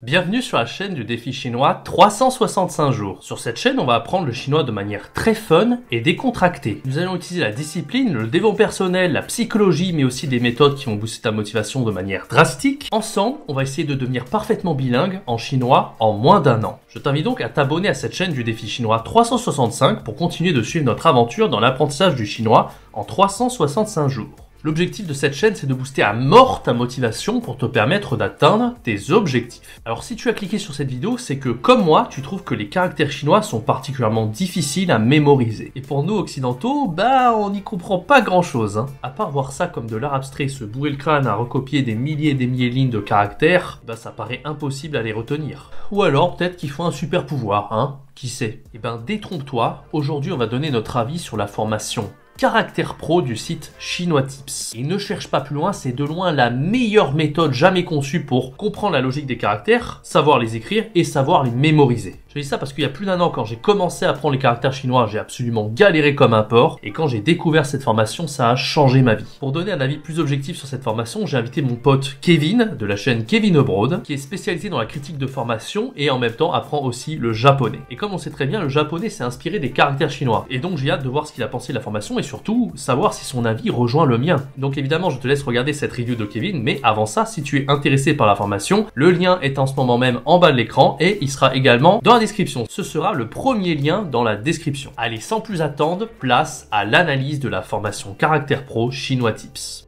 Bienvenue sur la chaîne du défi chinois 365 jours. Sur cette chaîne, on va apprendre le chinois de manière très fun et décontractée. Nous allons utiliser la discipline, le développement personnel, la psychologie, mais aussi des méthodes qui vont booster ta motivation de manière drastique. Ensemble, on va essayer de devenir parfaitement bilingue en chinois en moins d'un an. Je t'invite donc à t'abonner à cette chaîne du défi chinois 365 pour continuer de suivre notre aventure dans l'apprentissage du chinois en 365 jours. L'objectif de cette chaîne, c'est de booster à mort ta motivation pour te permettre d'atteindre tes objectifs. Alors si tu as cliqué sur cette vidéo, c'est que comme moi, tu trouves que les caractères chinois sont particulièrement difficiles à mémoriser. Et pour nous occidentaux, on n'y comprend pas grand chose. À part voir ça comme de l'art abstrait, se bourrer le crâne à recopier des milliers et des milliers de lignes de caractères, ça paraît impossible à les retenir. Ou alors peut-être qu'il faut un super pouvoir, qui sait? Détrompe-toi, aujourd'hui on va donner notre avis sur la formation Caractère Pro du site Chinois Tips. Et ne cherche pas plus loin, c'est de loin la meilleure méthode jamais conçue pour comprendre la logique des caractères, savoir les écrire et savoir les mémoriser. Je dis ça parce qu'il y a plus d'un an, quand j'ai commencé à apprendre les caractères chinois, j'ai absolument galéré comme un porc. Et quand j'ai découvert cette formation, ça a changé ma vie. Pour donner un avis plus objectif sur cette formation, j'ai invité mon pote Kevin de la chaîne Kevin Abroad, qui est spécialisé dans la critique de formation et en même temps apprend aussi le japonais. Et comme on sait très bien, le japonais s'est inspiré des caractères chinois. Et donc j'ai hâte de voir ce qu'il a pensé de la formation et surtout savoir si son avis rejoint le mien. Donc évidemment, je te laisse regarder cette review de Kevin, mais avant ça, si tu es intéressé par la formation, le lien est en ce moment même en bas de l'écran et il sera également dans la description. Ce sera le premier lien dans la description. Allez, sans plus attendre, place à l'analyse de la formation Caractère Pro Chinois Tips.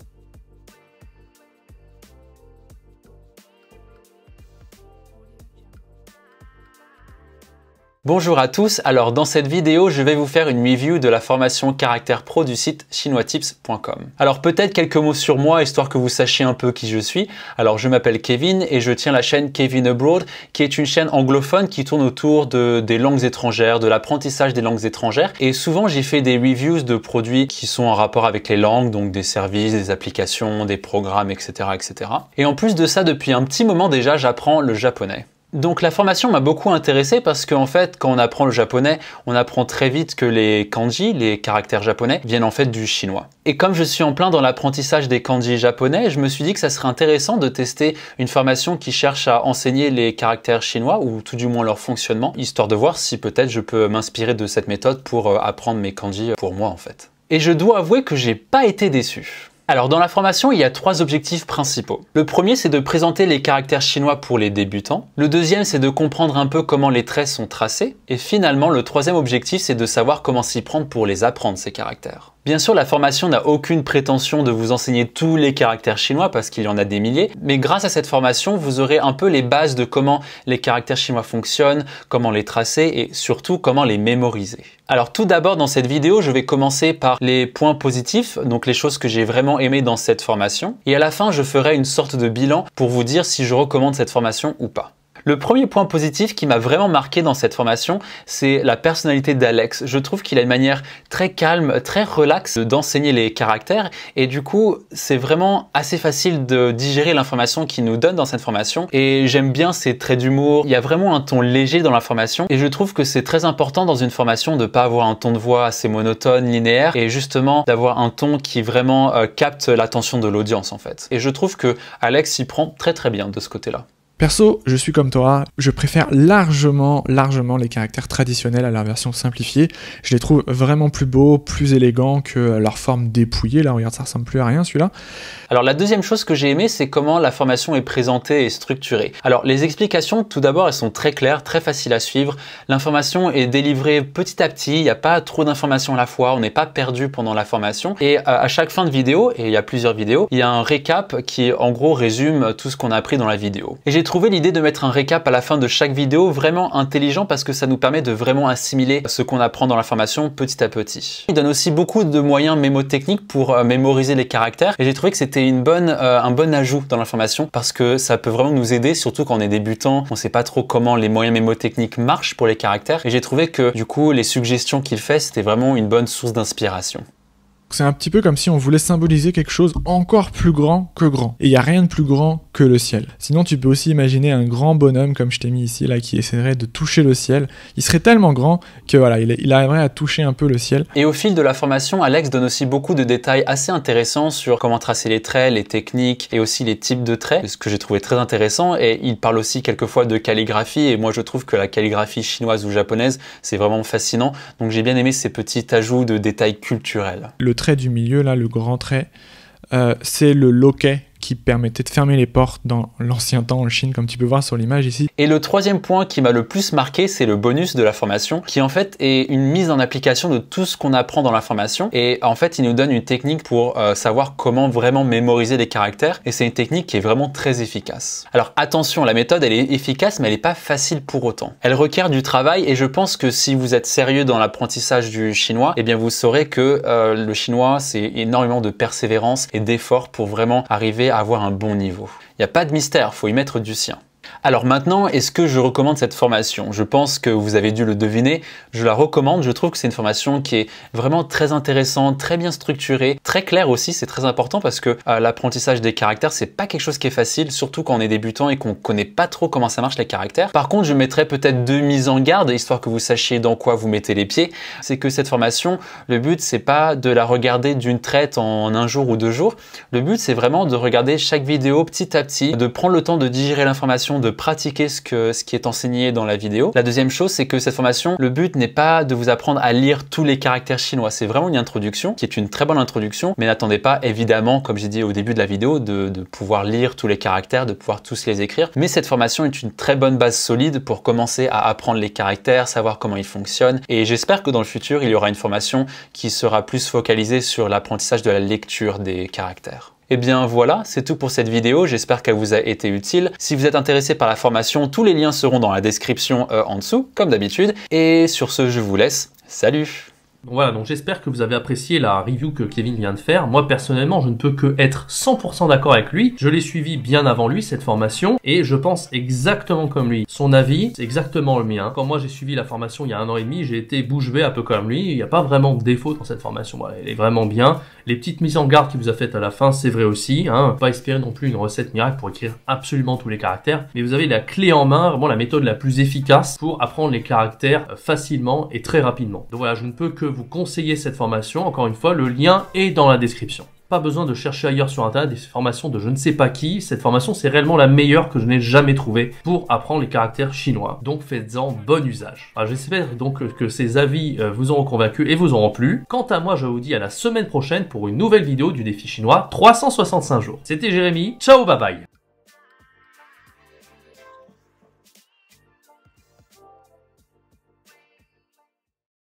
Bonjour à tous, alors dans cette vidéo je vais vous faire une review de la formation Caractère Pro du site chinoistips.com. Alors peut-être quelques mots sur moi histoire que vous sachiez un peu qui je suis. Alors je m'appelle Kevin et je tiens la chaîne Kevin Abroad qui est une chaîne anglophone qui tourne autour des langues étrangères, de l'apprentissage des langues étrangères et souvent j'ai fait des reviews de produits qui sont en rapport avec les langues, donc des services, des applications, des programmes, etc. etc. Et en plus de ça, depuis un petit moment déjà j'apprends le japonais. Donc la formation m'a beaucoup intéressé parce qu'en fait, quand on apprend le japonais, on apprend très vite que les kanji, les caractères japonais, viennent en fait du chinois. Et comme je suis en plein dans l'apprentissage des kanji japonais, je me suis dit que ça serait intéressant de tester une formation qui cherche à enseigner les caractères chinois ou tout du moins leur fonctionnement, histoire de voir si peut-être je peux m'inspirer de cette méthode pour apprendre mes kanji pour moi en fait. Et je dois avouer que j'ai pas été déçu. Alors dans la formation, il y a trois objectifs principaux. Le premier, c'est de présenter les caractères chinois pour les débutants. Le deuxième, c'est de comprendre un peu comment les traits sont tracés. Et finalement, le troisième objectif, c'est de savoir comment s'y prendre pour les apprendre, ces caractères. Bien sûr, la formation n'a aucune prétention de vous enseigner tous les caractères chinois parce qu'il y en a des milliers, mais grâce à cette formation, vous aurez un peu les bases de comment les caractères chinois fonctionnent, comment les tracer et surtout comment les mémoriser. Alors tout d'abord, dans cette vidéo, je vais commencer par les points positifs, donc les choses que j'ai vraiment aimées dans cette formation. Et à la fin, je ferai une sorte de bilan pour vous dire si je recommande cette formation ou pas. Le premier point positif qui m'a vraiment marqué dans cette formation, c'est la personnalité d'Alex. Je trouve qu'il a une manière très calme, très relaxe d'enseigner les caractères et du coup, c'est vraiment assez facile de digérer l'information qu'il nous donne dans cette formation et j'aime bien ses traits d'humour. Il y a vraiment un ton léger dans la formation et je trouve que c'est très important dans une formation de ne pas avoir un ton de voix assez monotone, linéaire et justement d'avoir un ton qui vraiment capte l'attention de l'audience en fait. Et je trouve que Alex s'y prend très bien de ce côté-là. Perso, je suis comme toi, je préfère largement les caractères traditionnels à la version simplifiée. Je les trouve vraiment plus beaux, plus élégants que leur forme dépouillée. Là, regarde, ça ressemble plus à rien celui-là. Alors la deuxième chose que j'ai aimé, c'est comment la formation est présentée et structurée. Alors les explications, tout d'abord, elles sont très claires, très faciles à suivre. L'information est délivrée petit à petit, il n'y a pas trop d'informations à la fois, on n'est pas perdu pendant la formation. Et à chaque fin de vidéo, et il y a plusieurs vidéos, il y a un récap qui en gros résume tout ce qu'on a appris dans la vidéo. Et j'ai trouvé l'idée de mettre un récap à la fin de chaque vidéo vraiment intelligent parce que ça nous permet de vraiment assimiler ce qu'on apprend dans la formation petit à petit. Il donne aussi beaucoup de moyens mémotechniques pour mémoriser les caractères et j'ai trouvé que c'était un bon ajout dans la formation parce que ça peut vraiment nous aider, surtout quand on est débutant, on ne sait pas trop comment les moyens mémotechniques marchent pour les caractères et j'ai trouvé que du coup les suggestions qu'il fait c'était vraiment une bonne source d'inspiration. C'est un petit peu comme si on voulait symboliser quelque chose encore plus grand que grand. Et il n'y a rien de plus grand que le ciel. Sinon, tu peux aussi imaginer un grand bonhomme, comme je t'ai mis ici, là, qui essaierait de toucher le ciel. Il serait tellement grand que voilà, il arriverait à toucher un peu le ciel. Et au fil de la formation, Alex donne aussi beaucoup de détails assez intéressants sur comment tracer les traits, les techniques et aussi les types de traits, ce que j'ai trouvé très intéressant. Et il parle aussi quelquefois de calligraphie. Et moi, je trouve que la calligraphie chinoise ou japonaise, c'est vraiment fascinant. Donc, j'ai bien aimé ces petits ajouts de détails culturels. Le trait du milieu, là, le grand trait, c'est le loquet qui permettait de fermer les portes dans l'ancien temps en Chine, comme tu peux voir sur l'image ici. Et le troisième point qui m'a le plus marqué, c'est le bonus de la formation, qui en fait est une mise en application de tout ce qu'on apprend dans la formation. Et en fait, il nous donne une technique pour savoir comment vraiment mémoriser les caractères. Et c'est une technique qui est vraiment très efficace. Alors attention, la méthode, elle est efficace, mais elle n'est pas facile pour autant. Elle requiert du travail et je pense que si vous êtes sérieux dans l'apprentissage du chinois, eh bien vous saurez que le chinois, c'est énormément de persévérance et d'efforts pour vraiment arriver à avoir un bon niveau. Il n'y a pas de mystère, faut y mettre du sien. Alors maintenant, est-ce que je recommande cette formation? Je pense que vous avez dû le deviner, je la recommande, je trouve que c'est une formation qui est vraiment très intéressante, très bien structurée, très claire aussi, c'est très important parce que l'apprentissage des caractères, c'est pas quelque chose qui est facile, surtout quand on est débutant et qu'on connaît pas trop comment ça marche les caractères. Par contre, je mettrais peut-être 2 mises en garde, histoire que vous sachiez dans quoi vous mettez les pieds. C'est que cette formation, le but, c'est pas de la regarder d'une traite en 1 jour ou 2 jours. Le but, c'est vraiment de regarder chaque vidéo petit à petit, de prendre le temps de digérer l'information, de pratiquer ce qui est enseigné dans la vidéo. La deuxième chose, c'est que cette formation, le but n'est pas de vous apprendre à lire tous les caractères chinois. C'est vraiment une introduction qui est une très bonne introduction, mais n'attendez pas évidemment, comme j'ai dit au début de la vidéo, de pouvoir lire tous les caractères, de pouvoir tous les écrire. Mais cette formation est une très bonne base solide pour commencer à apprendre les caractères, savoir comment ils fonctionnent. Et j'espère que dans le futur, il y aura une formation qui sera plus focalisée sur l'apprentissage de la lecture des caractères. Et bien voilà, c'est tout pour cette vidéo, j'espère qu'elle vous a été utile. Si vous êtes intéressé par la formation, tous les liens seront dans la description en dessous, comme d'habitude. Et sur ce, je vous laisse. Salut! Voilà, donc j'espère que vous avez apprécié la review que Kevin vient de faire. Moi, personnellement, je ne peux que être 100% d'accord avec lui. Je l'ai suivi bien avant lui, cette formation, et je pense exactement comme lui. Son avis, c'est exactement le mien. Quand moi, j'ai suivi la formation il y a 1 an et demi, j'ai été bouche bée un peu comme lui. Il n'y a pas vraiment de défaut dans cette formation. Voilà, elle est vraiment bien. Les petites mises en garde qu'il vous a faites à la fin, c'est vrai aussi. Hein. Pas espérer non plus une recette miracle pour écrire absolument tous les caractères. Mais vous avez la clé en main, vraiment la méthode la plus efficace pour apprendre les caractères facilement et très rapidement. Donc voilà, je ne peux que vous conseiller cette formation. Encore une fois, le lien est dans la description. Pas besoin de chercher ailleurs sur internet des formations de je ne sais pas qui. Cette formation, c'est réellement la meilleure que je n'ai jamais trouvée pour apprendre les caractères chinois. Donc faites-en bon usage. J'espère donc que ces avis vous auront convaincu et vous auront plu. Quant à moi, je vous dis à la semaine prochaine pour une nouvelle vidéo du défi chinois 365 jours. C'était Jérémy. Ciao, bye bye.